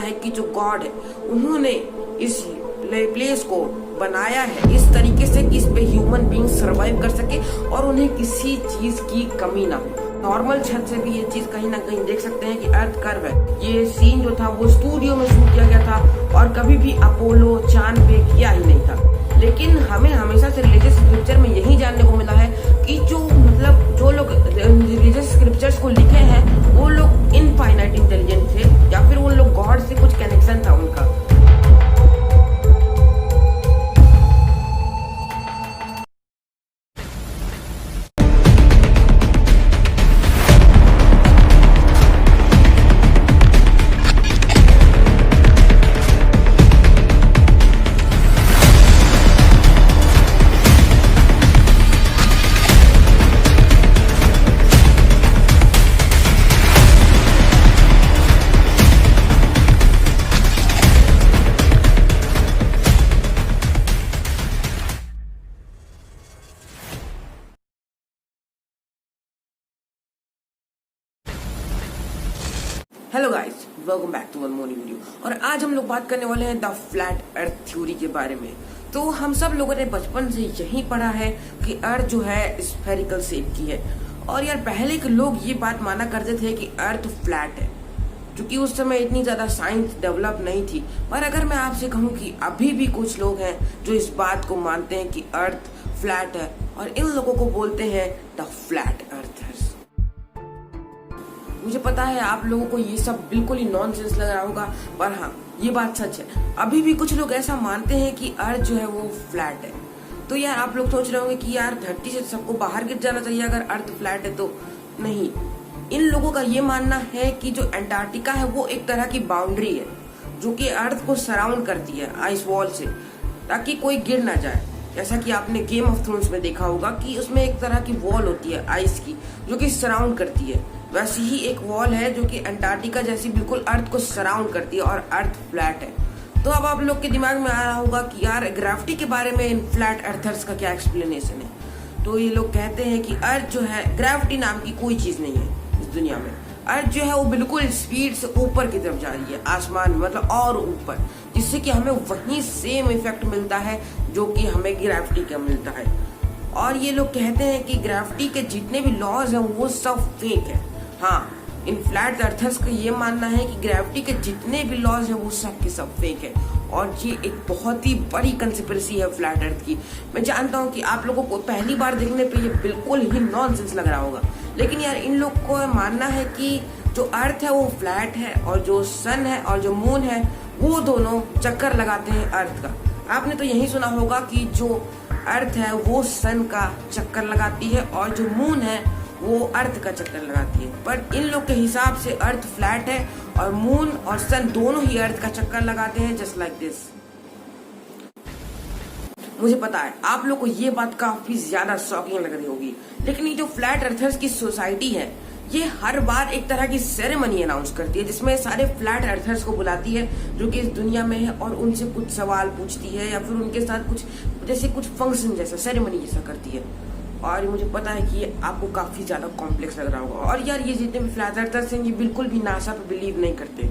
है कि जो गॉड है उन्होंने इस प्लेस को बनाया है इस तरीके से कि इस पे ह्यूमन बीइंग सरवाइव कर सके और उन्हें किसी चीज की कमी ना हो। नॉर्मल छत से भी ये चीज कहीं ना कहीं देख सकते हैं कि अर्थ कर्व है। ये सीन जो था वो स्टूडियो में शूट किया गया था और कभी भी अपोलो चांद पे किया ही नहीं था। लेकिन हमें हमेशा से रिलीजियस स्क्रिप्चर में यही जानने को मिला है कि जो लोग रिलीजियस स्क्रिप्चर्स को लिखे हैं वो लोग इनफाइनाइट इंटेलिजेंट थे या फिर उन लोग गॉड से कुछ कनेक्शन था उनका। Hello guys, welcome back to one more video. और आज हम लोग बात करने वाले हैं द फ्लैट अर्थ थ्योरी के बारे में। तो हम सब लोगों ने बचपन से यही पढ़ा है कि अर्थ जो है स्फेरिकल शेप की है। और यार पहले के लोग ये बात माना करते थे कि अर्थ फ्लैट है, क्योंकि उस समय इतनी ज्यादा साइंस डेवलप नहीं थी। पर अगर मैं आपसे कहूँ कि अभी भी कुछ लोग हैं जो इस बात को मानते हैं कि अर्थ फ्लैट है और इन लोगों को बोलते हैं द फ्लैट अर्थर्स। मुझे पता है आप लोगों को ये सब बिल्कुल ही नॉनसेंस लग रहा होगा, पर हाँ ये बात सच है। अभी भी कुछ लोग ऐसा मानते हैं कि अर्थ जो है वो फ्लैट है। तो यार आप लोग सोच रहे होंगे कि यार धरती से सबको बाहर गिर जाना चाहिए अगर अर्थ फ्लैट है। तो नहीं, इन लोगों का ये मानना है कि जो अंटार्कटिका है वो एक तरह की बाउंड्री है जो कि अर्थ को सराउंड करती है आइस वॉल से, ताकि कोई गिर ना जाए। जैसा कि आपने गेम ऑफ थ्रोन्स में देखा होगा कि उसमें एक तरह की वॉल होती है आइस की जो कि सराउंड करती है, वैसी ही एक वॉल है जो कि अंटार्कटिका जैसी बिल्कुल अर्थ को सराउंड करती है और अर्थ फ्लैट है। तो अब आप लोग के दिमाग में आ रहा होगा कि यार ग्रेविटी के बारे में इन फ्लैट अर्थर्स का क्या एक्सप्लेनेशन है। तो ये लोग कहते हैं कि अर्थ जो है, ग्रेविटी नाम की कोई चीज नहीं है इस दुनिया में। अर्थ जो है वो बिल्कुल स्पीड से ऊपर की तरफ जा रही है आसमान में, मतलब और ऊपर, जिससे कि हमें वही सेम इफेक्ट मिलता है जो कि हमें ग्रेविटी का मिलता है। और ये लोग कहते हैं कि ग्रेविटी के जितने भी लॉज हैं वो सब फेक है। हाँ, इन फ्लैट अर्थर्स का ये मानना है कि ग्रेविटी के जितने भी लॉज हैं वो सब के सब फेक है। और ये एक बहुत ही बड़ी कंस्पिरेसी है फ्लैट अर्थ की। मैं जानता हूँ कि आप लोगों को पहली बार देखने पे ये बिल्कुल ही नॉनसेंस लग रहा होगा, लेकिन यार इन लोग को मानना है कि जो अर्थ है वो फ्लैट है और जो सन है और जो मून है वो दोनों चक्कर लगाते हैं अर्थ का। आपने तो यही सुना होगा कि जो अर्थ है वो सन का चक्कर लगाती है और जो मून है वो अर्थ का चक्कर लगाती है। पर इन लोग के हिसाब से अर्थ फ्लैट है और मून और सन दोनों ही अर्थ का चक्कर लगाते हैं, जस्ट लाइक दिस। मुझे पता है आप लोग को ये बात काफी ज्यादा शॉकिंग लग रही होगी, लेकिन ये जो फ्लैट अर्थर्स की सोसाइटी है ये हर बार एक तरह की सेरेमनी अनाउंस करती है जिसमें सारे फ्लैट अर्थर्स को बुलाती है जो कि इस दुनिया में है और उनसे कुछ सवाल पूछती है या फिर उनके साथ कुछ फंक्शन जैसा, सेरेमनी जैसा करती है। और मुझे पता है कि ये आपको काफी ज्यादा कॉम्प्लेक्स लग रहा होगा। और यार ये जितने भी फ्लैट अर्थर्स हैं ये बिल्कुल भी नासा पे बिलीव नहीं करते,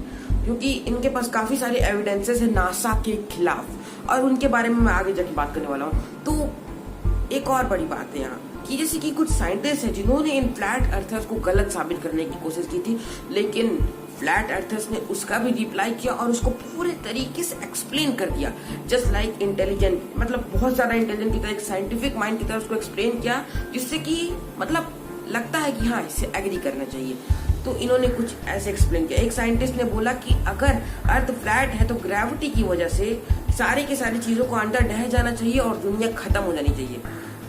क्योंकि इनके पास काफी सारे एविडेंसेस है नासा के खिलाफ, और उनके बारे में मैं आगे जाके बात करने वाला हूँ। तो एक और बड़ी बात है यहाँ कि जैसे कि कुछ साइंटिस्ट हैं जिन्होंने इन फ्लैट अर्थर्स को गलत साबित करने की कोशिश की थी, लेकिन फ्लैट अर्थर्स ने उसका भी रिप्लाई किया और उसको पूरे तरीके से एक्सप्लेन कर दिया, जस्ट लाइक इंटेलिजेंट, मतलब बहुत ज्यादा इंटेलिजेंट की तरह, एक साइंटिफिक माइंड की तरह उसको एक्सप्लेन किया, जिससे कि मतलब लगता है कि हाँ इससे एग्री करना चाहिए। तो इन्होंने कुछ ऐसे एक्सप्लेन किया। एक साइंटिस्ट ने बोला कि अगर अर्थ फ्लैट है तो ग्रेविटी की वजह से सारी की सारी चीजों को अंदर ढह जाना चाहिए और दुनिया खत्म हो जानी चाहिए।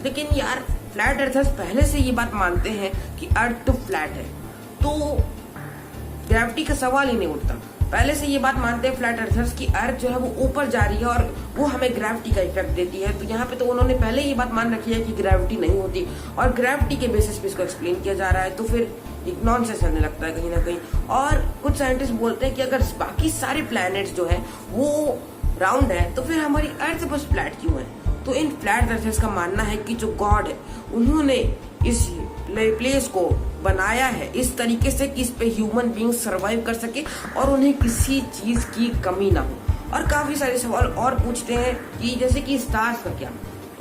लेकिन यार फ्लैट अर्थर्स पहले से ये बात मानते हैं कि अर्थ तो फ्लैट है, तो ग्रेविटी का सवाल ही नहीं उठता। पहले से ये बात मानते हैं फ्लैट अर्थर्स की अर्थ जो है वो ऊपर जा रही है और वो हमें ग्रेविटी का इफेक्ट देती है। तो यहाँ पे तो उन्होंने पहले ये बात मान रखी है कि ग्रेविटी नहीं होती और ग्रेविटी के बेसिस पे इसको एक्सप्लेन किया जा रहा है, तो फिर एक नॉनसेंस आने लगता है कहीं ना कहीं। और कुछ साइंटिस्ट बोलते हैं कि अगर बाकी सारे प्लैनेट्स जो है वो राउंड है तो फिर हमारी अर्थ बस फ्लैट क्यों है। तो इन फ्लैट अर्थर्स का मानना है कि जो गॉड है उन्होंने इस प्लेस को बनाया है इस तरीके से कि इस पे ह्यूमन बींग सरवाइव कर सके और उन्हें किसी चीज की कमी ना हो। और काफी सारे सवाल और पूछते हैं कि जैसे कि स्टार्स का क्या,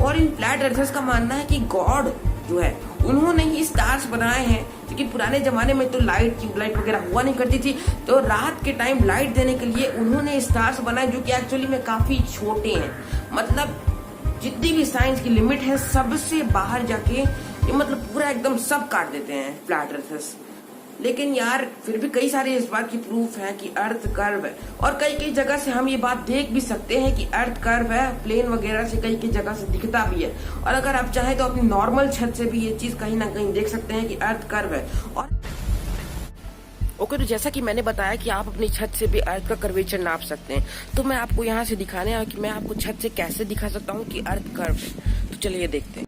और इन फ्लैट अर्थर्स का मानना है कि गॉड जो है उन्होंने ही स्टार्स बनाए हैं, क्योंकि पुराने जमाने में तो लाइट ट्यूबलाइट वगैरह हुआ नहीं करती थी, तो रात के टाइम लाइट देने के लिए उन्होंने स्टार्स बनाए जो कि एक्चुअली में काफी छोटे हैं। मतलब जितनी भी साइंस की लिमिट है सबसे बाहर जाके ये मतलब पूरा एकदम सब काट देते हैं फ्लैट अर्थर्स। लेकिन यार फिर भी कई सारे इस बात की प्रूफ है कि अर्थ कर्व है, और कई कई जगह से हम ये बात देख भी सकते हैं कि अर्थ कर्व है, प्लेन वगैरह से कई कई जगह से दिखता भी है। और अगर आप चाहें तो अपनी नॉर्मल छत से भी ये चीज कहीं ना कहीं देख सकते हैं कि अर्थ कर्व है। और ओके, तो जैसा कि मैंने बताया कि आप अपनी छत से भी अर्थ का कर्वेचर नाप सकते हैं, तो मैं आपको यहाँ से दिखाने आया कि मैं आपको छत से कैसे दिखा सकता हूँ कि अर्थ कर्व है। तो चलिए देखते हैं।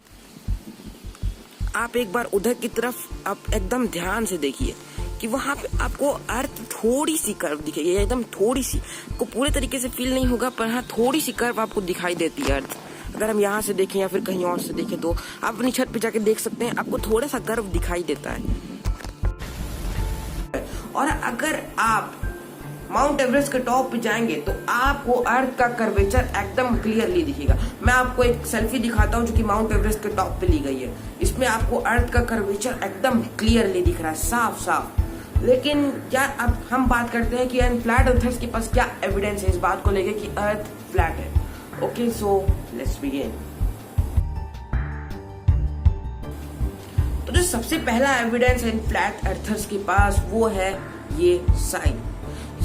आप एक बार उधर की तरफ आप एकदम ध्यान से देखिए कि वहां पे आपको अर्थ थोड़ी सी कर्व दिखेगी, एकदम थोड़ी सी, को पूरे तरीके से फील नहीं होगा पर हाँ थोड़ी सी कर्व आपको दिखाई देती है अर्थ। अगर हम यहाँ से देखें या फिर कहीं और से देखें तो आप अपनी छत पे जाके देख सकते हैं, आपको थोड़ा सा कर्व दिखाई देता है। और अगर आप माउंट एवरेस्ट के टॉप पे जाएंगे तो आपको अर्थ का कर्वेचर एकदम क्लियरली दिखेगा। मैं आपको एक सेल्फी दिखाता हूँ जो कि माउंट एवरेस्ट के टॉप पे ली गई है। इसमें आपको अर्थ का कर्वेचर एकदम क्लियरली दिख रहा है, साफ साफ। लेकिन क्या अब हम बात करते हैं कि फ्लैट अर्थर्स के पास क्या एविडेंस है इस बात को लेके कि अर्थ फ्लैट है। Okay, so let's begin. तो जो सबसे पहला एविडेंस है फ्लैट अर्थर्स के पास वो है ये साइन।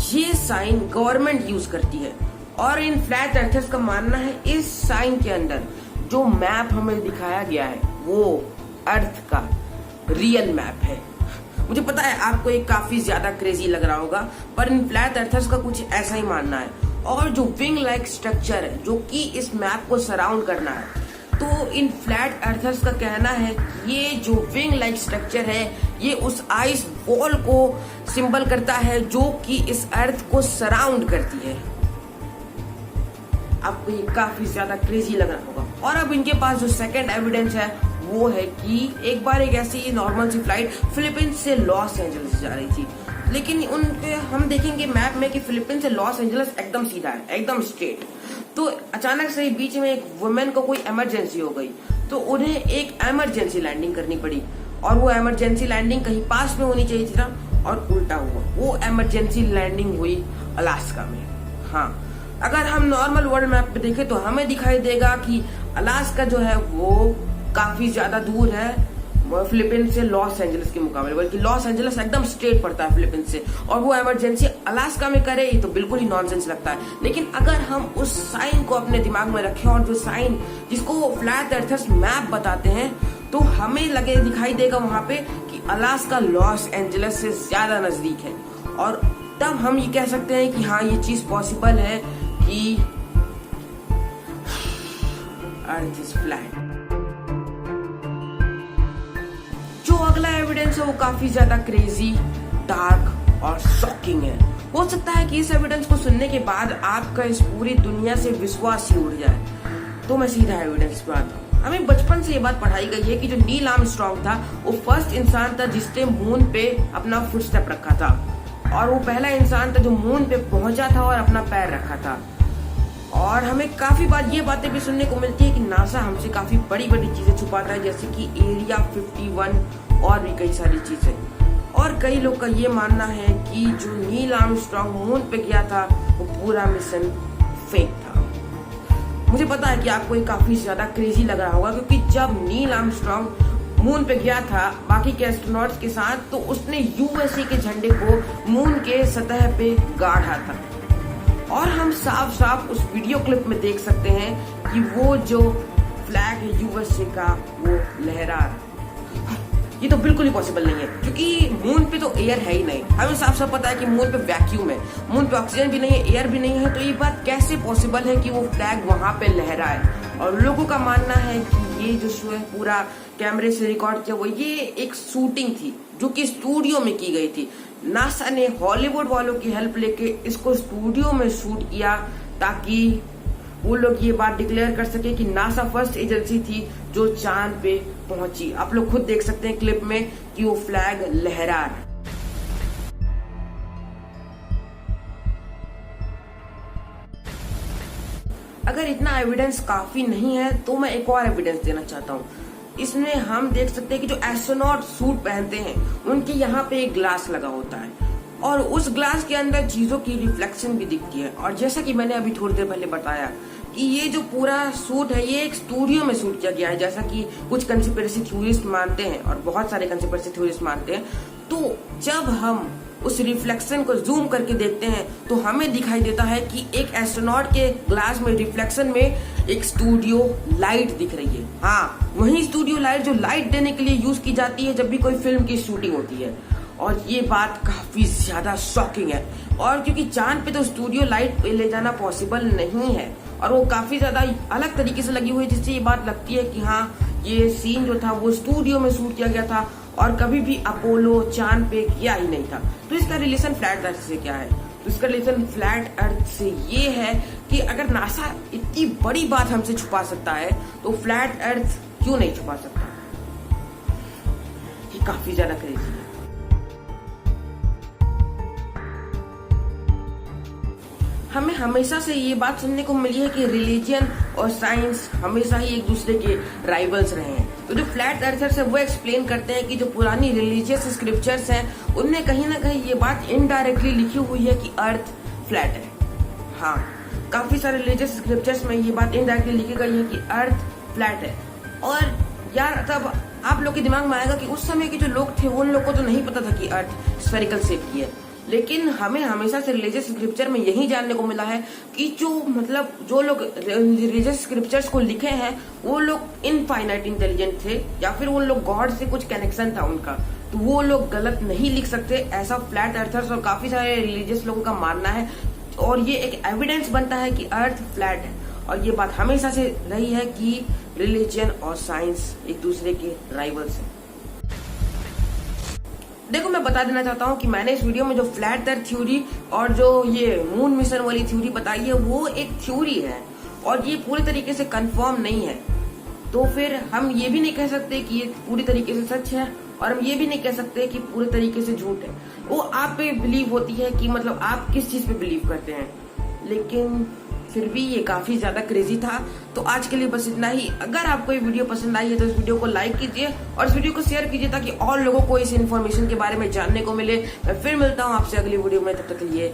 ये साइन गवर्नमेंट यूज करती है, और इन फ्लैट अर्थर्स का मानना है इस साइन के अंदर जो मैप हमें दिखाया गया है वो अर्थ का रियल मैप है। मुझे पता है आपको ये काफी ज्यादा क्रेजी लग रहा होगा, पर इन फ्लैट अर्थर्स का कुछ ऐसा ही मानना है। और जो विंग लाइक स्ट्रक्चर है जो कि इस मैप को सराउंड करना है, तो इन फ्लैट अर्थर्स का कहना है कि ये जो विंग लाइक स्ट्रक्चर है ये उस आइस वॉल को सिंबल करता है जो कि इस अर्थ को सराउंड करती है। आपको ये काफी ज्यादा क्रेजी लग रहा होगा। और अब इनके पास जो सेकंड एविडेंस है वो है कि एक बार एक ऐसी नॉर्मल सी फ्लाइट फिलीपींस से लॉस एंजल्स जा रही थी, लेकिन उनके हम देखेंगे मैप में कि फिलीपींस से लॉस एंजल्स एकदम सीधा है, एकदम स्ट्रेट। तो अचानक से बीच में एक वुमेन को कोई इमरजेंसी हो गई, तो उन्हें एक इमरजेंसी लैंडिंग करनी पड़ी, और वो इमरजेंसी लैंडिंग कहीं पास में होनी चाहिए थी ना, और उल्टा हुआ। वो इमरजेंसी लैंडिंग हुई अलास्का में। हाँ, अगर हम नॉर्मल वर्ल्ड मैप पे देखें तो हमें दिखाई देगा कि अलास्का जो है वो काफी ज्यादा दूर है फिलीपींस से लॉस एंजल्स के मुकाबले, बल्कि लॉस एंजल्स एकदम स्ट्रेट पड़ता है फिलीपींस से, और वो इमरजेंसी अलास्का में करे ये तो बिल्कुल ही नॉनसेंस लगता है। लेकिन अगर हम उस साइन को अपने दिमाग में रखें, और जो साइन जिसको फ्लैट अर्थर्स मैप बताते हैं, तो हमें दिखाई देगा वहां पे कि अलास्का लॉस एंजल्स से ज्यादा नजदीक है, और तब हम ये कह सकते हैं कि हाँ ये चीज पॉसिबल है कि अर्थ इज फ्लैट। जो अगला एविडेंस है वो काफी ज्यादा क्रेजी, डार्क और शॉकिंग है। हो सकता है कि इस एविडेंस को सुनने के बाद आपका इस पूरी दुनिया से विश्वास ही उड़ जाए। तो मैं सीधा एविडेंस पे आता हूँ। हमें बचपन से ये बात पढ़ाई गई है कि जो नील आर्मस्ट्रांग था वो फर्स्ट इंसान था जिसने मून पे अपना फुटस्टेप रखा था, और वो पहला इंसान था जो मून पे पहुंचा था और अपना पैर रखा था। और हमें काफी बार ये बातें भी सुनने को मिलती है कि नासा हमसे काफी बड़ी बड़ी चीजें छुपाता है, जैसे कि एरिया 51 और भी कई सारी चीजें। और कई लोग का ये मानना है कि जो नील आर्मस्ट्रांग मून पे गया था वो पूरा मिशन फेक था। मुझे पता है कि आपको ये काफी ज्यादा क्रेजी लग रहा होगा, क्योंकि जब नील आर्मस्ट्रांग मून पे गया था बाकी के एस्ट्रोनॉट्स के साथ, तो उसने यूएसए के झंडे को मून के सतह पे गाड़ा था। और हम साफ साफ उस वीडियो क्लिप में देख सकते हैं कि वो जो फ्लैग है यूएसए का वो लहरा रहा। ये तो बिल्कुल ही पॉसिबल नहीं है, क्योंकि मून पे तो एयर है ही नहीं। हमें साफ साफ पता है कि मून पे वैक्यूम है, मून पे ऑक्सीजन भी नहीं है, एयर भी नहीं है, तो ये बात कैसे पॉसिबल है कि वो फ्लैग वहां पे लहराए। और लोगों का मानना है कि ये जो शो है पूरा कैमरे से रिकॉर्ड किया हुआ, ये एक शूटिंग थी जो कि स्टूडियो में की गई थी। नासा ने हॉलीवुड वालों की हेल्प लेके इसको स्टूडियो में शूट किया, ताकि वो लोग ये बात डिक्लेयर कर सके कि नासा फर्स्ट एजेंसी थी जो चांद पे पहुंची। आप लोग खुद देख सकते हैं क्लिप में कि वो फ्लैग लहरा रहा है। अगर इतना एविडेंस काफी नहीं है तो मैं एक और एविडेंस देना चाहता हूँ। इसमें हम देख सकते हैं कि जो एस्ट्रोनॉट सूट पहनते हैं उनके यहाँ पे एक ग्लास लगा होता है और उस ग्लास के अंदर चीजों की रिफ्लेक्शन भी दिखती है। और जैसा कि मैंने अभी थोड़ी देर पहले बताया कि ये जो पूरा सूट है ये एक स्टूडियो में शूट किया गया है, जैसा कि कुछ कंस्पिरेसी थ्योरिस्ट मानते हैं और बहुत सारे कंस्पिरेसी थ्योरिस्ट मानते हैं। तो जब हम उस रिफ्लेक्शन को जूम करके देखते हैं तो हमें दिखाई देता है कि एक एस्ट्रोनॉट के ग्लास में रिफ्लेक्शन में एक स्टूडियो लाइट दिख रही है। हाँ, वही स्टूडियो लाइट जो लाइट देने के लिए यूज की जाती है जब भी कोई फिल्म की शूटिंग होती है। और ये बात काफी ज्यादा शॉकिंग है। और क्योंकि चांद पे तो स्टूडियो लाइट ले जाना पॉसिबल नहीं है और वो काफी ज्यादा अलग तरीके से लगी हुई है, जिससे ये बात लगती है कि हाँ, ये सीन जो था वो स्टूडियो में शूट किया गया था और कभी भी अपोलो चांद पे किया ही नहीं था। तो इसका रिलेशन फ्लैट अर्थ से क्या है? तो इसका रिलेशन फ्लैट अर्थ से ये है कि अगर नासा इतनी बड़ी बात हमसे छुपा सकता है तो फ्लैट अर्थ क्यों नहीं छुपा सकता? ये काफी ज्यादा क्रेजी है। हमें हमेशा से ये बात सुनने को मिली है कि रिलीजन और साइंस हमेशा ही एक दूसरे के राइवल्स रहे हैं। तो जो फ्लैट अर्थर्स है वो एक्सप्लेन करते हैं कि जो पुरानी रिलीजियस स्क्रिप्चर्स हैं उनमें कहीं ना कहीं ये बात इनडायरेक्टली लिखी हुई है कि अर्थ फ्लैट है। हाँ, काफी सारे रिलीजियस स्क्रिप्चर्स में ये बात इनडायरेक्टली लिखी गई है कि अर्थ फ्लैट है। और यार, तब आप लोग के दिमाग में आएगा कि उस समय के जो लोग थे उन लोग को तो नहीं पता था कि अर्थ स्फेरिकल शेप की है। लेकिन हमें हमेशा से रिलीजियस स्क्रिप्चर में यही जानने को मिला है कि जो लोग रिलीजियस स्क्रिप्चर्स को लिखे हैं वो लोग इनफाइनाइट इंटेलिजेंट थे या फिर उन लोग गॉड से कुछ कनेक्शन था उनका, तो वो लोग गलत नहीं लिख सकते। ऐसा फ्लैट अर्थर्स और काफी सारे रिलीजियस लोगों का मानना है और ये एक एविडेंस बनता है कि अर्थ फ्लैट है। और ये बात हमेशा से रही है कि रिलीजन और साइंस एक दूसरे के राइवल्स हैं। देखो, मैं बता देना चाहता हूँ कि मैंने इस वीडियो में जो फ्लैट अर्थ थ्योरी और जो ये मून मिशन वाली थ्योरी बताई है वो एक थ्योरी है और ये पूरी तरीके से कंफर्म नहीं है। तो फिर हम ये भी नहीं कह सकते कि ये पूरी तरीके से सच है और हम ये भी नहीं कह सकते कि पूरी तरीके से झूठ है। वो आप पे बिलीव होती है कि मतलब आप किस चीज पे बिलीव करते हैं। लेकिन फिर भी ये काफी ज्यादा क्रेजी था। तो आज के लिए बस इतना ही। अगर आपको ये वीडियो पसंद आई है तो इस वीडियो को लाइक कीजिए और इस वीडियो को शेयर कीजिए ताकि और लोगों को इस इन्फॉर्मेशन के बारे में जानने को मिले। मैं फिर मिलता हूँ आपसे अगली वीडियो में, तब तक के लिए